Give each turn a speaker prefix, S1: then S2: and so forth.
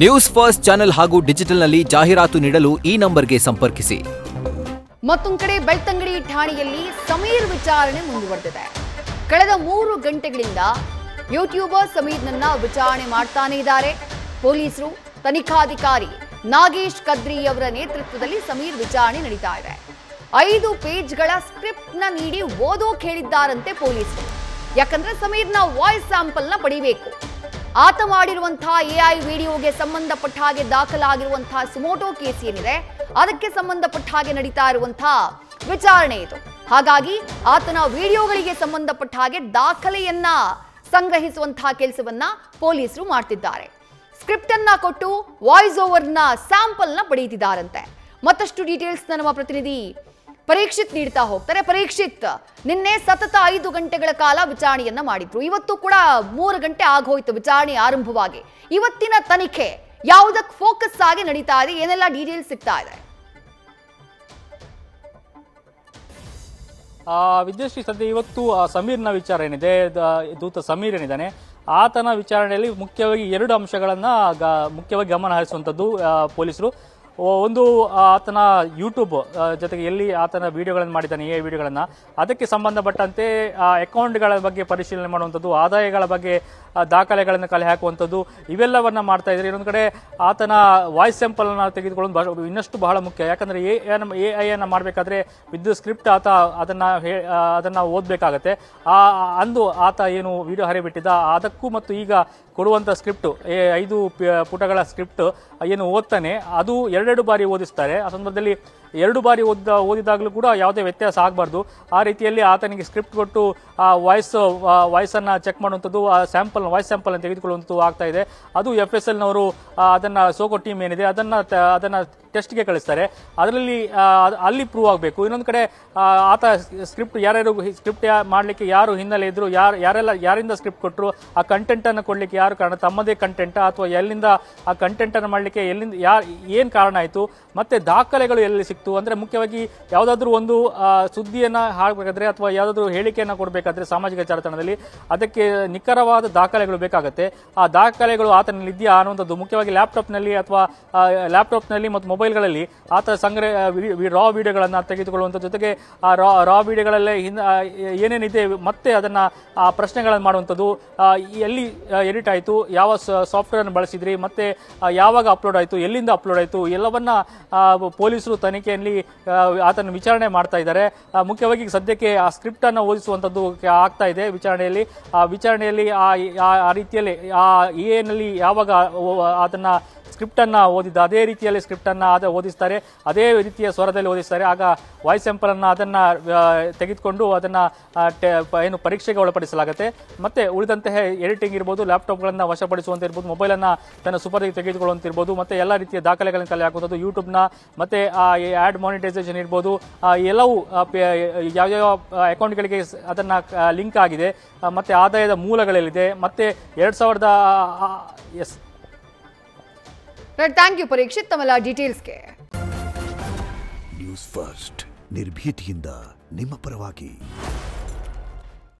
S1: News first channel ಹಾಗೂ ಡಿಜಿಟಲ್ನಲ್ಲಿ ಜಾಹೀರಾತು ನೀಡಲು ಈ ನಂಬರ್ಗೆ ಸಂಪರ್ಕಿಸಿ.
S2: ಮತ್ತೊಂದು ಕಡೆ ಬೆಳ್ತಂಗಡಿ ಠಾಣೆಯಲ್ಲಿ ಸಮೀರ್ ವಿಚಾರಣೆ ಮುಂದುವರೆದಿದೆ. ಕಳೆದ 3 ಗಂಟೆಗಳಿಂದ ಯೂಟ್ಯೂಬರ್ ಸಮೀರ್ನನ್ನ ವಿಚಾರಣೆ ಮಾಡ್ತಾನೆ ಇದ್ದಾರೆ ಪೊಲೀಸರು. ತನಿಖಾಧಿಕಾರಿ ನಾಗೇಶ್ ಕದ್ರಿ ಅವರ ನೇತೃತ್ವದಲ್ಲಿ ಸಮೀರ್ ವಿಚಾರಣೆ ನಡೀತಾ ಇದೆ. 5 ಪೇಜ್ಗಳ ಸ್ಕ್ರಿಪ್ಟ್ ನ ನೀಡಿ ಓದೋಕೆ ಹೇಳಿದ್ದಾರಂತೆ ಪೊಲೀಸರು. ಯಾಕಂದ್ರೆ ಸಮೀರ್ನ ವಾಯ್ಸ್ ಸ್ಯಾಂಪಲ್ ನ ಪಡಿಬೇಕು. ಆತ ಮಾಡಿರುವಂತಹ ಎಐ ವಿಡಿಯೋಗೆ ಸಂಬಂಧಪಟ್ಟ ಹಾಗೆ ದಾಖಲಾಗಿರುವಂತಹ ಸುಮೋಟೋ ಕೇಸ್ ಏನಿದೆ ಅದಕ್ಕೆ ಸಂಬಂಧಪಟ್ಟ ಹಾಗೆ ನಡೀತಾ ಇರುವಂತಹ ವಿಚಾರಣೆ ಇದು. ಹಾಗಾಗಿ ಆತನ ವಿಡಿಯೋಗಳಿಗೆ ಸಂಬಂಧಪಟ್ಟ ಹಾಗೆ ದಾಖಲೆಯನ್ನ ಸಂಗ್ರಹಿಸುವಂತಹ ಕೆಲಸವನ್ನ ಪೊಲೀಸರು ಮಾಡ್ತಿದ್ದಾರೆ. ಸ್ಕ್ರಿಪ್ಟ್ ಅನ್ನ ಕೊಟ್ಟು ವಾಯ್ಸ್ ಓವರ್ ನ ಸ್ಯಾಂಪಲ್ ನ ಪಡೆಯುತ್ತಿದ್ದಾರಂತೆ. ಮತ್ತಷ್ಟು ಡೀಟೇಲ್ಸ್ ನಮ್ಮ ಪ್ರತಿನಿಧಿ ಪರೀಕ್ಷಿತ್ ನೀಡ್ತಾ ಹೋಗ್ತಾರೆ. ಪರೀಕ್ಷಿತ್, ನಿನ್ನೆ ಸತತ 5 ಗಂಟೆಗಳ ಕಾಲ ವಿಚಾರಣೆಯನ್ನ ಮಾಡಿದ್ರು. ಇವತ್ತು ಕೂಡ 3 ಗಂಟೆ ಆಗೋಯ್ತು ವಿಚಾರಣೆ ಆರಂಭವಾಗಿ. ಇವತ್ತಿನ ತನಿಖೆ ಯಾವುದಕ್ಕೆ ಫೋಕಸ್ ಆಗಿ ನಡೀತಾ ಇದೆ, ಏನೆಲ್ಲ ಡೀಟೇಲ್ಸ್ ಸಿಗ್ತಾ ಇದೆ?
S3: ವಿದ್ಯಾಶ್ರೀ, ಸದ್ಯ ಇವತ್ತು ಸಮೀರ್ನ ವಿಚಾರ ಏನಿದೆ, ದೂತ ಸಮೀರ್ ಏನಿದ್ದಾನೆ ಆತನ ವಿಚಾರಣೆಯಲ್ಲಿ ಮುಖ್ಯವಾಗಿ 2 ಅಂಶಗಳನ್ನು ಮುಖ್ಯವಾಗಿ ಗಮನ ಹರಿಸುವಂಥದ್ದು ಪೊಲೀಸರು. ಒಂದು, ಆತನ ಯೂಟ್ಯೂಬ್ ಜೊತೆಗೆ ಎಲ್ಲಿ ಆತನ ವಿಡಿಯೋಗಳನ್ನು ಮಾಡಿದ್ದಾನೆ, ಎ ವಿಡಿಯೋಗಳನ್ನು, ಅದಕ್ಕೆ ಸಂಬಂಧಪಟ್ಟಂತೆ ಅಕೌಂಟ್ಗಳ ಬಗ್ಗೆ ಪರಿಶೀಲನೆ ಮಾಡುವಂಥದ್ದು, ಆದಾಯಗಳ ಬಗ್ಗೆ ದಾಖಲೆಗಳನ್ನು ಕಲೆ ಹಾಕುವಂಥದ್ದು, ಇವೆಲ್ಲವನ್ನ ಮಾಡ್ತಾ ಇದ್ದಾರೆ. ಇನ್ನೊಂದು ಕಡೆ ಆತನ ವಾಯ್ಸ್ ಸ್ಯಾಂಪಲ್ ಅನ್ನು ತೆಗೆದುಕೊಳ್ಳೋದು ಇನ್ನಷ್ಟು ಬಹಳ ಮುಖ್ಯ. ಯಾಕಂದ್ರೆ ಎಐ ಅನ್ನು ಮಾಡಬೇಕಾದ್ರೆ ವಿತ್ ಸ್ಕ್ರಿಪ್ಟ್ ಅದನ್ನ ಓದಬೇಕಾಗತ್ತೆ. ಅಂದು ಆತ ಏನು ವಿಡಿಯೋ ಹರಿಬಿಟ್ಟಿದ್ದ ಅದಕ್ಕೂ ಮತ್ತು ಈಗ ಕೊಡುವಂಥ ಸ್ಕ್ರಿಪ್ಟ್ 5 ಪುಟಗಳ ಸ್ಕ್ರಿಪ್ಟ್ ಏನು ಓದ್ತಾನೆ ಅದು 2 ಬಾರಿ ಓದಿಸ್ತಾರೆ. ಆ ಸಂದರ್ಭದಲ್ಲಿ 2 ಬಾರಿ ಓದಿದಾಗಲೂ ಕೂಡ ಯಾವುದೇ ವ್ಯತ್ಯಾಸ ಆಗಬಾರ್ದು. ಆ ರೀತಿಯಲ್ಲಿ ಆತನಿಗೆ ಸ್ಕ್ರಿಪ್ಟ್ ಕೊಟ್ಟು ವಾಯ್ಸನ್ನು ಚೆಕ್ ಮಾಡುವಂಥದ್ದು, ವಾಯ್ಸ್ ಸ್ಯಾಂಪಲ್ ಅನ್ನು ತೆಗೆದುಕೊಳ್ಳುವಂಥದ್ದು ಆಗ್ತಾ ಇದೆ. ಅದು FSL ನವರು ಅದನ್ನು ಸೋಕೋ ಟೀಮ್ ಏನಿದೆ ಅದನ್ನು ಟೆಸ್ಟ್ಗೆ ಕಳಿಸ್ತಾರೆ. ಅದರಲ್ಲಿ ಅಲ್ಲಿ ಪ್ರೂವ್ ಆಗಬೇಕು. ಇನ್ನೊಂದು ಕಡೆ ಆತ ಸ್ಕ್ರಿಪ್ಟ್ ಯಾರ್ಯಾರು ಸ್ಕ್ರಿಪ್ಟ್ ಮಾಡಲಿಕ್ಕೆ ಯಾರು ಹಿನ್ನೆಲೆ ಇದ್ರು, ಯಾರಿಂದ ಸ್ಕ್ರಿಪ್ಟ್ ಕೊಟ್ಟರು, ಆ ಕಂಟೆಂಟ್ ಅನ್ನು ಕೊಡಲಿಕ್ಕೆ ಯಾರು ಕಾರಣ, ತಮ್ಮದೇ ಕಂಟೆಂಟ್ ಅಥವಾ ಎಲ್ಲಿಂದ ಆ ಕಂಟೆಂಟ್ ಅನ್ನು ಮಾಡಲಿಕ್ಕೆ ಏನು ಕಾರಣ ಆಯಿತು, ಮತ್ತೆ ದಾಖಲೆಗಳು ಎಲ್ಲಿ ಸಿಕ್ತು. ಅಂದ್ರೆ ಮುಖ್ಯವಾಗಿ ಯಾವುದಾದ್ರೂ ಒಂದು ಸುದ್ದಿಯನ್ನ ಹಾಕಬೇಕಾದ್ರೆ ಅಥವಾ ಯಾವುದಾದ್ರೂ ಹೇಳಿಕೆಯನ್ನು ಕೊಡಬೇಕಾದ್ರೆ ಸಾಮಾಜಿಕ ಜಾಲತಾಣದಲ್ಲಿ ಅದಕ್ಕೆ ನಿಖರವಾದ ದಾಖಲೆಗಳು ಬೇಕಾಗುತ್ತೆ. ಆ ದಾಖಲೆಗಳು ಆತನಲ್ಲಿ ಇದೆಯಾ ಅನ್ನುವಂಥದ್ದು ಮುಖ್ಯವಾಗಿ ಲ್ಯಾಪ್ಟಾಪ್ನಲ್ಲಿ ಮತ್ತು ಮೊಬೈಲ್ಗಳಲ್ಲಿ ಆತ ರಾ ವಿಡಿಯೋಗಳನ್ನು ತೆಗೆದುಕೊಳ್ಳುವಂಥ ಜೊತೆಗೆ ಆ ರಾ ವಿಡಿಯೋಗಳಲ್ಲೇ ಏನೇನಿದೆ ಮತ್ತೆ ಅದನ್ನ ಪ್ರಶ್ನೆಗಳನ್ನು ಮಾಡುವಂಥದ್ದು, ಎಲ್ಲಿ ಎಡಿಟ್ ಆಯಿತು, ಯಾವ ಸಾಫ್ಟ್ವೇರ್ ಅನ್ನು ಬಳಸಿದ್ರಿ, ಮತ್ತೆ ಯಾವಾಗ ಅಪ್ಲೋಡ್ ಆಯಿತು, ಎಲ್ಲಿಂದ ಅಪ್ಲೋಡ್ ಆಯಿತು, ಎಲ್ಲವನ್ನ ಪೊಲೀಸರು ತನಿಖೆಯಲ್ಲಿ ಆತನ ವಿಚಾರಣೆ ಮಾಡ್ತಾ ಇದ್ದಾರೆ. ಮುಖ್ಯವಾಗಿ ಸದ್ಯಕ್ಕೆ ಆ ಸ್ಕ್ರಿಪ್ಟ್ ಅನ್ನು ಓದಿಸುವಂಥದ್ದು ಆಗ್ತಾ ಇದೆ ವಿಚಾರಣೆಯಲ್ಲಿ. ಆ ರೀತಿಯಲ್ಲಿ ನಲ್ಲಿ ಯಾವಾಗ ಅದನ್ನ ಸ್ಕ್ರಿಪ್ಟ್ ಅನ್ನ ಓದಿದ್ದ ಅದೇ ರೀತಿಯಲ್ಲಿ ಸ್ಕ್ರಿಪ್ಟ್ ಅನ್ನ ಓದಿಸ್ತಾರೆ, ಅದೇ ರೀತಿಯ ಸ್ವರದಲ್ಲಿ ಓದಿಸ್ತಾರೆ. ಆಗ ವಾಯ್ಸ್ ಸ್ಯಾಂಪಲ್ ಅನ್ನ ಅದನ್ನ ತೆಗೆದುಕೊಂಡು ಅದನ್ನ ಏನು ಪರೀಕ್ಷೆಗೆ ಒಳಪಡಿಸಲಾಗುತ್ತೆ. ಮತ್ತೆ ಉಳಿದಂತಹ ಎಡಿಟಿಂಗ್ ಇರ್ಬೋದು, ಲ್ಯಾಪ್ಟಾಪ್ಗಳನ್ನ ವಶಪಡಿಸುವಂತ ಇರ್ಬೋದು, ಮೊಬೈಲ್ ಅನ್ನ ತನ್ನ ಸುಪರ್ದಿಗೆ ತೆಗೆದುಕೊಳ್ಳುವಂತ ಇರ್ಬೋದು, ಮತ್ತೆ ಎಲ್ಲ ರೀತಿಯ ದಾಖಲೆಗಳನ್ನು ಕಲೆ ಹಾಕುವಂಥದ್ದು, ಯೂಟ್ಯೂಬ್ನ ಮತ್ತೆ ಆಡ್ ಮಾನಿಟೈಸೇಷನ್ ಇರ್ಬೋದು, ಎಲ್ಲವೂ ಯಾವ್ಯಾವ ಅಕೌಂಟ್ಗಳಿಗೆ ಅದನ್ನ ಲಿಂಕ್ ಆಗಿದೆ, ಮತ್ತೆ ಆದಾಯದ ಮೂಲಗಳಲ್ಲಿದೆ, ಮತ್ತೆ 2000
S2: ಥ್ಯಾಂಕ್ ಯು ಪರೀಕ್ಷಿತ್ ತಮ್ಮೆಲ್ಲ ಡೀಟೇಲ್ಸ್ಗೆ.
S4: ನ್ಯೂಸ್ ಫಸ್ಟ್ ನಿರ್ಭೀತಿಯಿಂದ ನಿಮ್ಮ ಪರವಾಗಿ.